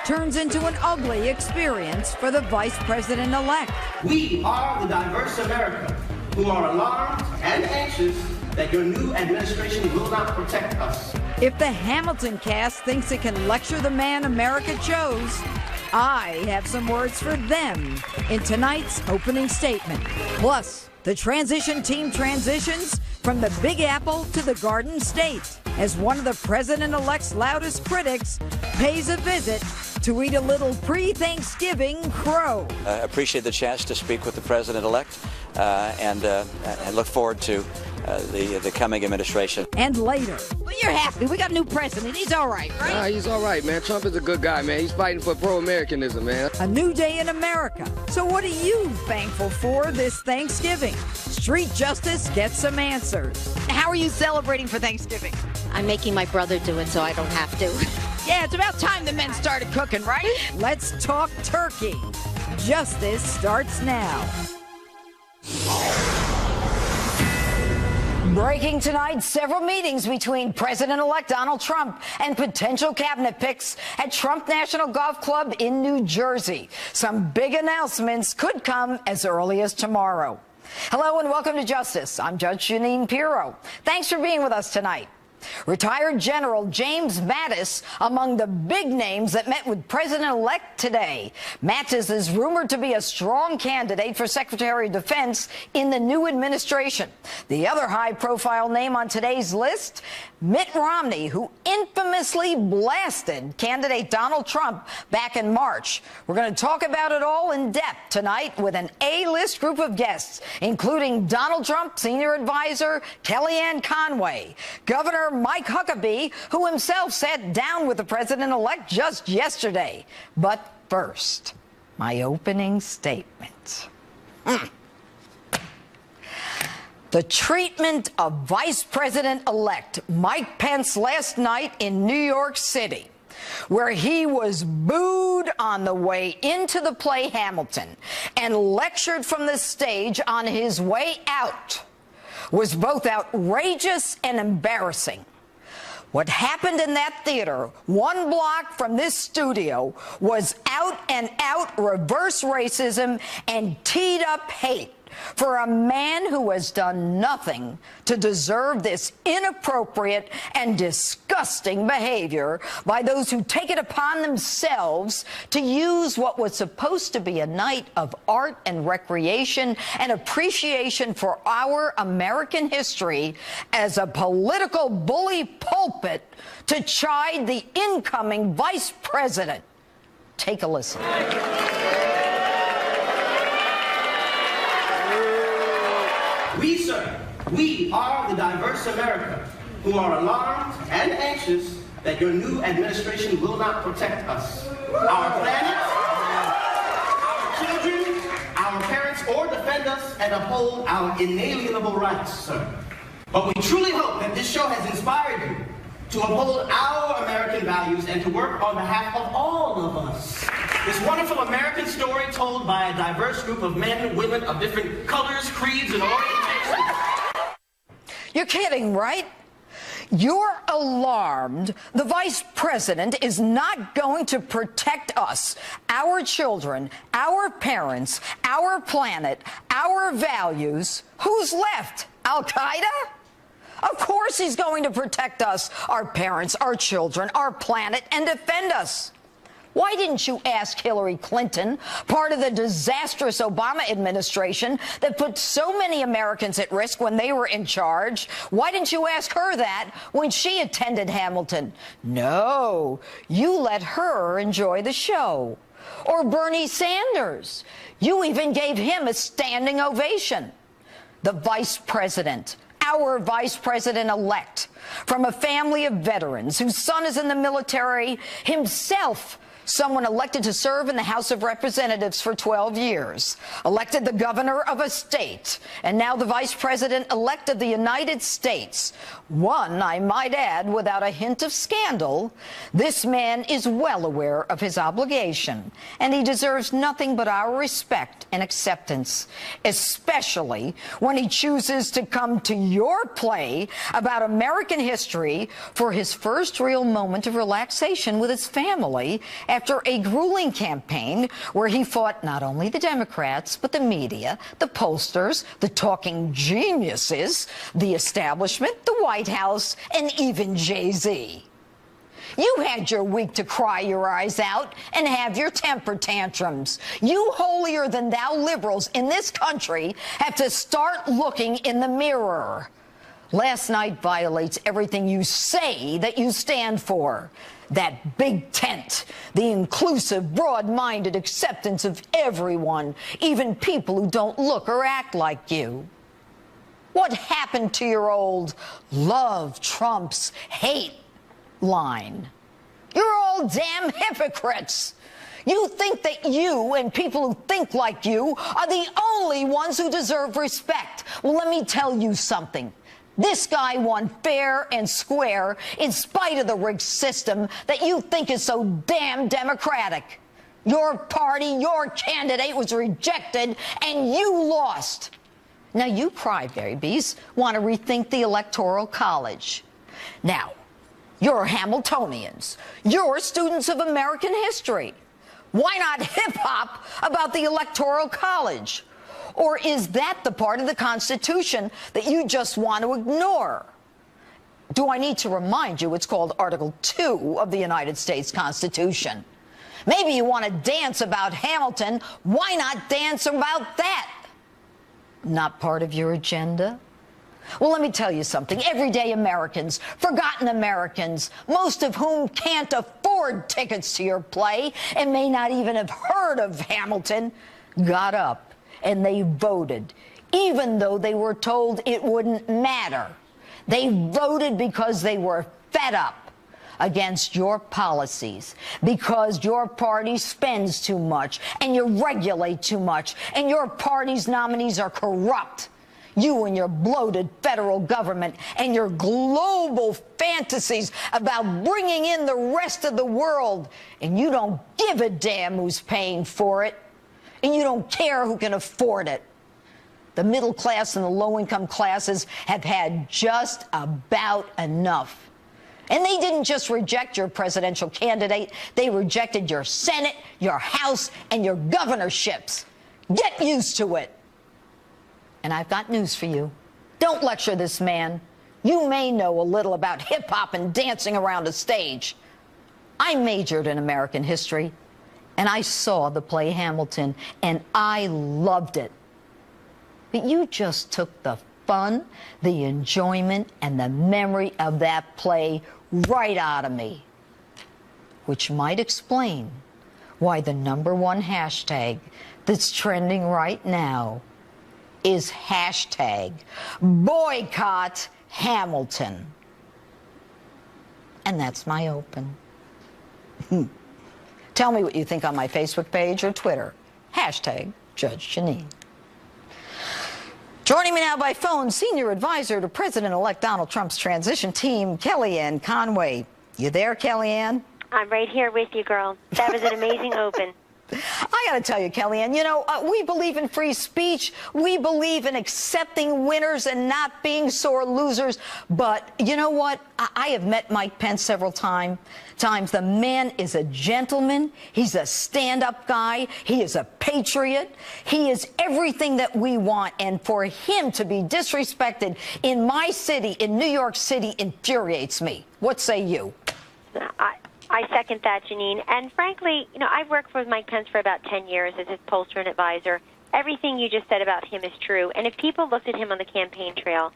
turns into an ugly experience for the vice president-elect. We are the diverse America who are alarmed and anxious that your new administration will not protect us. If the Hamilton cast thinks it can lecture the man America chose, I have some words for them in tonight's opening statement. Plus, the transition team transitions from the Big Apple to the Garden State as one of the president-elect's loudest critics pays a visit to eat a little pre-Thanksgiving crow. I appreciate the chance to speak with the president-elect and look forward to the coming administration. And later. Well, you're happy. We got a new president. He's all right, right? Nah, he's all right, man. Trump is a good guy, man. He's fighting for pro-Americanism, man. A new day in America. So what are you thankful for this Thanksgiving? Street Justice gets some answers. How are you celebrating for Thanksgiving? I'm making my brother do it so I don't have to. Yeah, it's about time the men started cooking, right? Let's talk turkey. Justice starts now. Breaking tonight, several meetings between President-elect Donald Trump and potential cabinet picks at Trump National Golf Club in New Jersey. Some big announcements could come as early as tomorrow. Hello and welcome to Justice. I'm Judge Jeanine Pirro. Thanks for being with us tonight. Retired General James Mattis among the big names that met with President-elect today. Mattis is rumored to be a strong candidate for Secretary of Defense in the new administration. The other high-profile name on today's list, Mitt Romney, who infamously blasted candidate Donald Trump back in March. We're going to talk about it all in depth tonight with an A-list group of guests, including Donald Trump senior advisor Kellyanne Conway, Governor Mike Huckabee, who himself sat down with the president-elect just yesterday. But first, my opening statement. The treatment of Vice President-elect Mike Pence last night in New York City, where he was booed on the way into the play Hamilton and lectured from the stage on his way out, was both outrageous and embarrassing. What happened in that theater, one block from this studio, was out and out reverse racism and teed up hate for a man who has done nothing to deserve this inappropriate and disgusting behavior by those who take it upon themselves to use what was supposed to be a night of art and recreation and appreciation for our American history as a political bully pulpit to chide the incoming vice president. Take a listen. We are the diverse America who are alarmed and anxious that your new administration will not protect us, our planet, our children, our parents, or defend us and uphold our inalienable rights, sir. But we truly hope that this show has inspired you to uphold our American values and to work on behalf of all of us. This wonderful American story told by a diverse group of men and women of different colors, creeds, and orientations. You're kidding, right? You're alarmed the vice president is not going to protect us, our children, our parents, our planet, our values. Who's left? Al-Qaeda? Of course he's going to protect us, our parents, our children, our planet, and defend us. Why didn't you ask Hillary Clinton, part of the disastrous Obama administration that put so many Americans at risk when they were in charge? Why didn't you ask her that when she attended Hamilton? No, you let her enjoy the show. Or Bernie Sanders. You even gave him a standing ovation. The vice president, our vice president-elect, from a family of veterans whose son is in the military, himself someone elected to serve in the House of Representatives for 12 years, elected the governor of a state, and now the vice president-elect of the United States. One, I might add, without a hint of scandal. This man is well aware of his obligation, and he deserves nothing but our respect and acceptance, especially when he chooses to come to your play about American history for his first real moment of relaxation with his family after a grueling campaign where he fought not only the Democrats, but the media, the pollsters, the talking geniuses, the establishment, the White House, and even Jay-Z. You had your week to cry your eyes out and have your temper tantrums. You holier-than-thou liberals in this country have to start looking in the mirror. Last night violates everything you say that you stand for. That big tent, the inclusive, broad-minded acceptance of everyone, even people who don't look or act like you. What happened to your old love trumps hate line? You're all damn hypocrites. You think that you and people who think like you are the only ones who deserve respect. Well, let me tell you something. This guy won fair and square in spite of the rigged system that you think is so damn democratic. Your party, your candidate was rejected, and you lost. Now, you crybabies want to rethink the Electoral College. Now, you're Hamiltonians. You're students of American history. Why not hip-hop about the Electoral College? Or is that the part of the Constitution that you just want to ignore? Do I need to remind you it's called Article 2 of the United States Constitution? Maybe you want to dance about Hamilton. Why not dance about that? Not part of your agenda? Well, let me tell you something. Everyday Americans, forgotten Americans, most of whom can't afford tickets to your play and may not even have heard of Hamilton, got up and they voted, even though they were told it wouldn't matter. They voted because they were fed up against your policies, because your party spends too much and you regulate too much and your party's nominees are corrupt. You and your bloated federal government and your global fantasies about bringing in the rest of the world, and you don't give a damn who's paying for it, and you don't care who can afford it. The middle class and the low-income classes have had just about enough. And they didn't just reject your presidential candidate, they rejected your Senate, your House, and your governorships. Get used to it. And I've got news for you. Don't lecture this man. You may know a little about hip-hop and dancing around a stage. I majored in American history, and I saw the play Hamilton, and I loved it. But you just took the fun, the enjoyment, and the memory of that play right out of me. Which might explain why the #1 hashtag that's trending right now is hashtag boycott Hamilton. And that's my open. Tell me what you think on my Facebook page or Twitter. Hashtag Judge Jeanine. Joining me now by phone, Senior Advisor to President-elect Donald Trump's transition team, Kellyanne Conway. You there, Kellyanne? I'm right here with you, girl. That was an amazing open. I got to tell you, Kellyanne, you know, we believe in free speech. We believe in accepting winners and not being sore losers. But you know what? I have met Mike Pence several times. The man is a gentleman. He's a stand-up guy. He is a patriot. He is everything that we want. And for him to be disrespected in my city, in New York City, infuriates me. What say you? I second that, Jeanine. And frankly, you know, I've worked with Mike Pence for about 10 years as his pollster and advisor. Everything you just said about him is true. And if people looked at him on the campaign trail,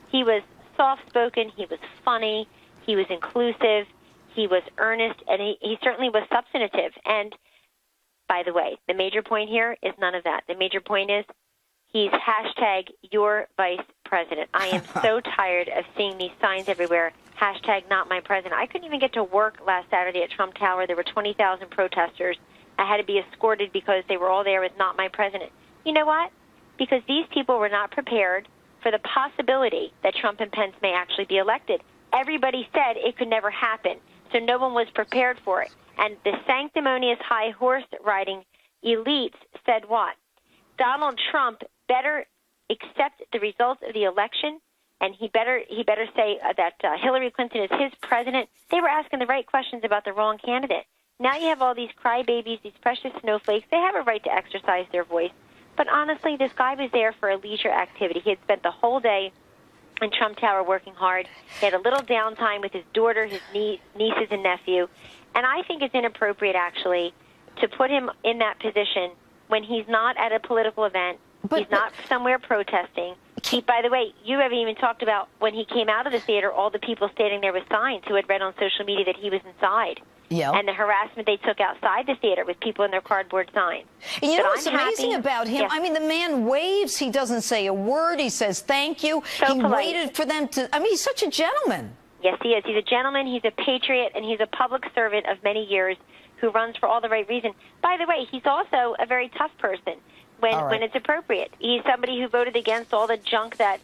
he was soft-spoken, he was funny, he was inclusive, he was earnest, and he certainly was substantive. And, by the way, the major point here is none of that. The major point is he's hashtag your vice president. I am so tired of seeing these signs everywhere. Hashtag not my president. I couldn't even get to work last Saturday at Trump Tower. There were 20,000 protesters. I had to be escorted because they were all there with not my president. You know what? Because these people were not prepared for the possibility that Trump and Pence may actually be elected. Everybody said it could never happen, so no one was prepared for it. And the sanctimonious high horse riding elites said what? Donald Trump better accept the results of the election, and he better say that Hillary Clinton is his president. They were asking the right questions about the wrong candidate. Now you have all these crybabies, these precious snowflakes. They have a right to exercise their voice. But honestly, this guy was there for a leisure activity. He had spent the whole day in Trump Tower working hard. He had a little downtime with his daughter, his nieces and nephew. And I think it's inappropriate, actually, to put him in that position when he's not at a political event. He's not somewhere protesting. By the way, you haven't even talked about when he came out of the theater, all the people standing there with signs who had read on social media that he was inside. Yeah. And the harassment they took outside the theater with people in their cardboard signs. And you know what's amazing about him? Yes. I mean, the man waves. He doesn't say a word. He says thank you. So he polite. waited for them to. I mean, he's such a gentleman. Yes, he is. He's a gentleman. He's a patriot, and he's a public servant of many years who runs for all the right reasons. By the way, he's also a very tough person when it's appropriate. He's somebody who voted against all the junk that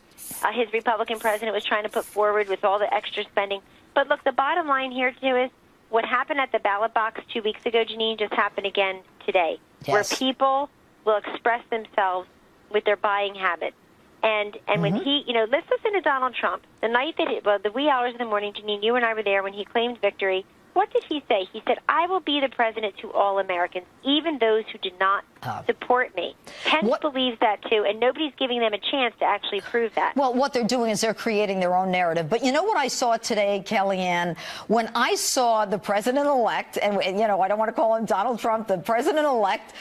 his Republican president was trying to put forward with all the extra spending. But look, the bottom line here, too, is what happened at the ballot box 2 weeks ago, Jeanine, just happened again today, where people will express themselves with their buying habits. And when he, let's listen to Donald Trump. The night that, the wee hours of the morning, Jeanine, you and I were there when he claimed victory. What did he say? He said, I will be the president to all Americans, even those who did not support me. Pence believes that, too, and nobody's giving them a chance to actually prove that. Well, what they're doing is they're creating their own narrative. But you know what I saw today, Kellyanne? When I saw the president-elect, and, I don't want to call him Donald Trump, the president-elect,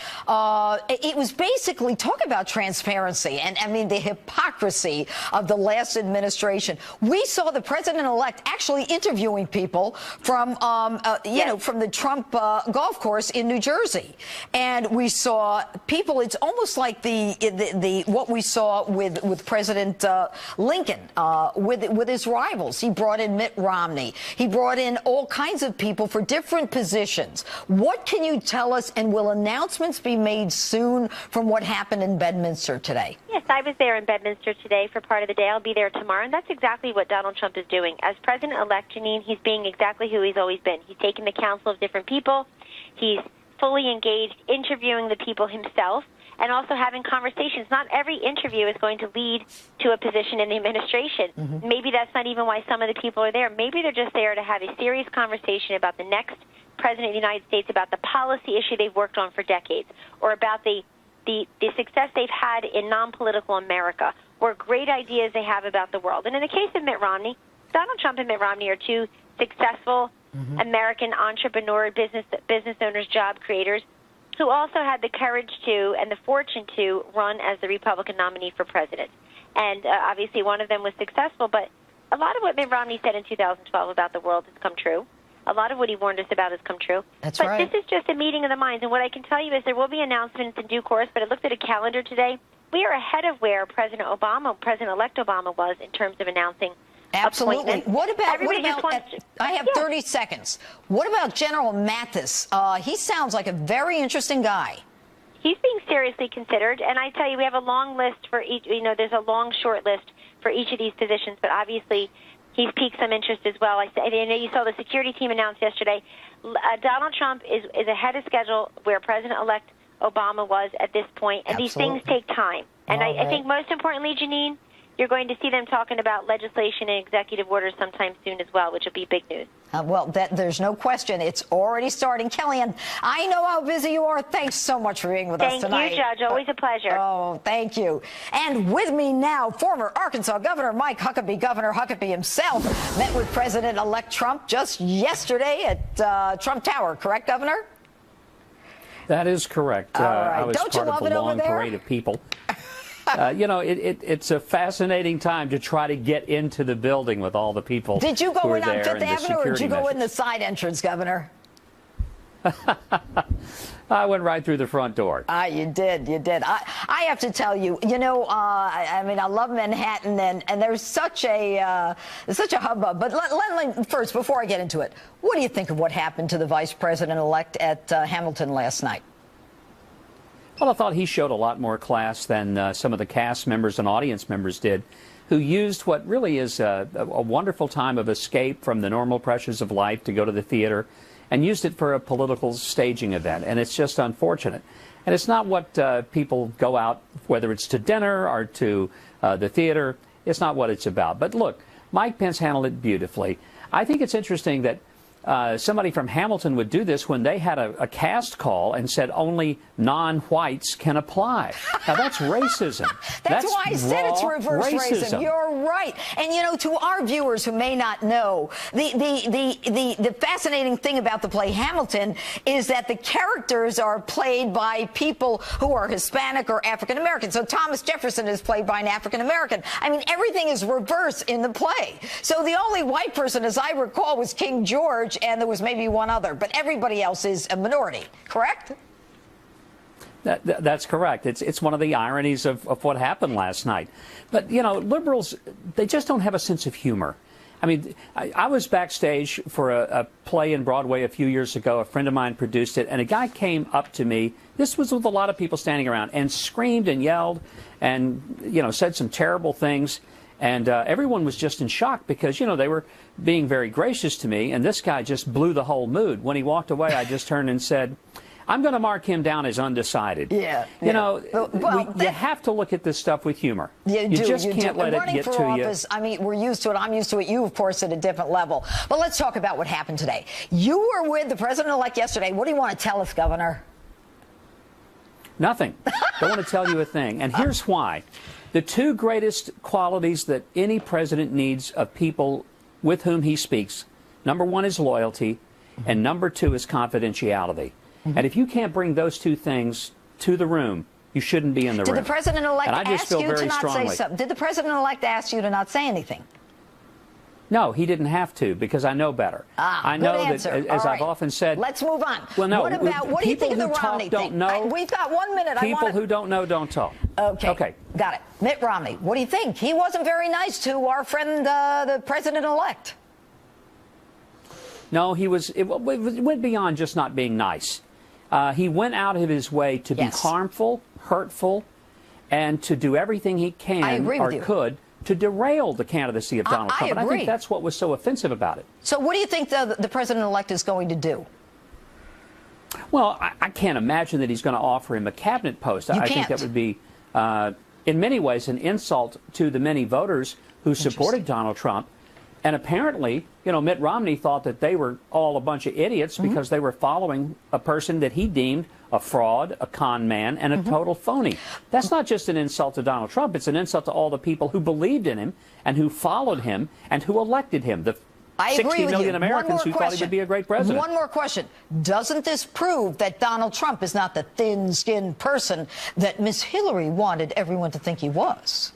it was basically, talk about transparency and, I mean, the hypocrisy of the last administration. We saw the president-elect actually interviewing people from from the Trump golf course in New Jersey, and we saw people. It's almost like the what we saw with President Lincoln with his rivals. He brought in Mitt Romney. He brought in all kinds of people for different positions. What can you tell us? And will announcements be made soon from what happened in Bedminster today? Yes, I was there in Bedminster today for part of the day. I'll be there tomorrow, and that's exactly what Donald Trump is doing. As president-elect, Jeanine, he's being exactly who he's always been. He's taken the counsel of different people. He's fully engaged, interviewing the people himself, and also having conversations. Not every interview is going to lead to a position in the administration. Maybe that's not even why some of the people are there. Maybe they're just there to have a serious conversation about the next president of the United States, about the policy issue they've worked on for decades, or about the success they've had in non-political America, or great ideas they have about the world. And in the case of Mitt Romney, Donald Trump and Mitt Romney are two successful American entrepreneur, business owners, job creators, who also had the courage to and the fortune to run as the Republican nominee for president. And obviously one of them was successful, but a lot of what Mitt Romney said in 2012 about the world has come true. A lot of what he warned us about has come true. That's but right. This is just a meeting of the minds, and what I can tell you is there will be announcements in due course, but I looked at a calendar today. We are ahead of where President-elect Obama was in terms of announcing Absolutely. What about I have 30 seconds. What about General Mathis? He sounds like a very interesting guy. He's being seriously considered, and I tell you, we have a long list for each. There's a long, short list for each of these positions, but obviously he's piqued some interest as well. I know you saw the security team announced yesterday. Donald Trump is ahead of schedule where President-elect Obama was at this point, and these things take time. And I think most importantly, Jeanine, you're going to see them talking about legislation and executive orders sometime soon as well, which will be big news. There's no question. It's already starting. Kellyanne, I know how busy you are. Thanks so much for being with us tonight. Thank you, Judge. Always a pleasure. Oh, thank you. And with me now, former Arkansas Governor Mike Huckabee. Governor Huckabee himself met with President-elect Trump just yesterday at Trump Tower. Correct, Governor? That is correct. I was Don't you part love of it a over long there? parade of people. It's a fascinating time to try to get into the building with all the people. Did you go in on Fifth and Avenue, or did you go in the side entrance, Governor? I went right through the front door. You did. I have to tell you, I love Manhattan, and there's such a hubbub. But let first, before I get into it, what do you think of what happened to the vice president-elect at Hamilton last night? Well, I thought he showed a lot more class than some of the cast members and audience members did, who used what really is a wonderful time of escape from the normal pressures of life to go to the theater, and used it for a political staging event. And it's just unfortunate. And it's not what people go out, whether it's to dinner or to the theater. It's not what it's about. But look, Mike Pence handled it beautifully. I think it's interesting that somebody from Hamilton would do this when they had a cast call and said only non-whites can apply. Now, that's racism. That's why I said it's reverse racism. You're right. And, you know, to our viewers who may not know, the fascinating thing about the play Hamilton is that the characters are played by people who are Hispanic or African American. So Thomas Jefferson is played by an African American. I mean, everything is reverse in the play. So the only white person, as I recall, was King George, and there was maybe one other, but everybody else is a minority, correct? That's correct. It's one of the ironies of what happened last night. But, you know, liberals, they just don't have a sense of humor. I mean, I was backstage for a play in Broadway a few years ago. A friend of mine produced it, and a guy came up to me. This was with a lot of people standing around, and screamed and yelled and, you know, said some terrible things. And everyone was just in shock because, you know, they were being very gracious to me, and this guy just blew the whole mood. When he walked away, I just turned and said, I'm going to mark him down as undecided. Yeah. You know, you have to look at this stuff with humor. You just can't let it get to office, you. I mean, we're used to it. I'm used to it. You, of course, at a different level. But let's talk about what happened today. You were with the president-elect yesterday. What do you want to tell us, Governor? Nothing. Don't want to tell you a thing. And here's why. The two greatest qualities that any president needs of people with whom he speaks, number one is loyalty, and number two is confidentiality. And if you can't bring those two things to the room, you shouldn't be in the room. Did the president-elect ask you to not say something? Did the president-elect ask you to not say anything? No, he didn't have to, because I know better. I know that, as I've often said. Let's move on. Well, no, what do you think of the Romney thing? We've got 1 minute. People who don't know don't talk. Okay. Got it. Mitt Romney, what do you think? He wasn't very nice to our friend, the president-elect. No, it went beyond just not being nice. He went out of his way to be harmful, hurtful, and to do everything he can or could to derail the candidacy of Donald Trump. And I think that's what was so offensive about it. So what do you think the president-elect is going to do? Well, I can't imagine that he's going to offer him a cabinet post. I think that would be, in many ways, an insult to the many voters who supported Donald Trump. And apparently, you know, Mitt Romney thought that they were all a bunch of idiots because they were following a person that he deemed a fraud, a con man, and a total phony. That's not just an insult to Donald Trump. It's an insult to all the people who believed in him and who followed him and who elected him, the 60 million Americans who thought he would be a great president. One more question. Doesn't this prove that Donald Trump is not the thin-skinned person that Miss Hillary wanted everyone to think he was?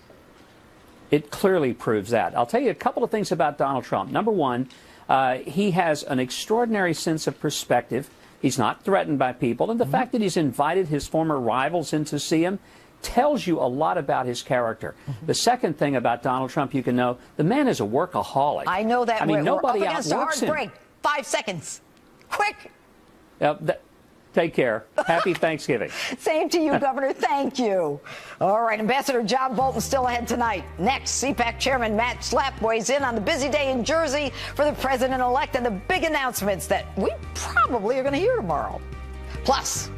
It clearly proves that. I'll tell you a couple of things about Donald Trump. Number one, he has an extraordinary sense of perspective. He's not threatened by people. And the fact that he's invited his former rivals in to see him tells you a lot about his character. The second thing about Donald Trump you can know, the man is a workaholic. I know that. I mean, nobody we're up against outworks a hard him. break. 5 seconds. Quick. Take care. Happy Thanksgiving. Same to you, Governor. Thank you. All right, Ambassador John Bolton still ahead tonight. Next, CPAC Chairman Matt Schlapp weighs in on the busy day in Jersey for the president-elect and the big announcements that we probably are going to hear tomorrow. Plus,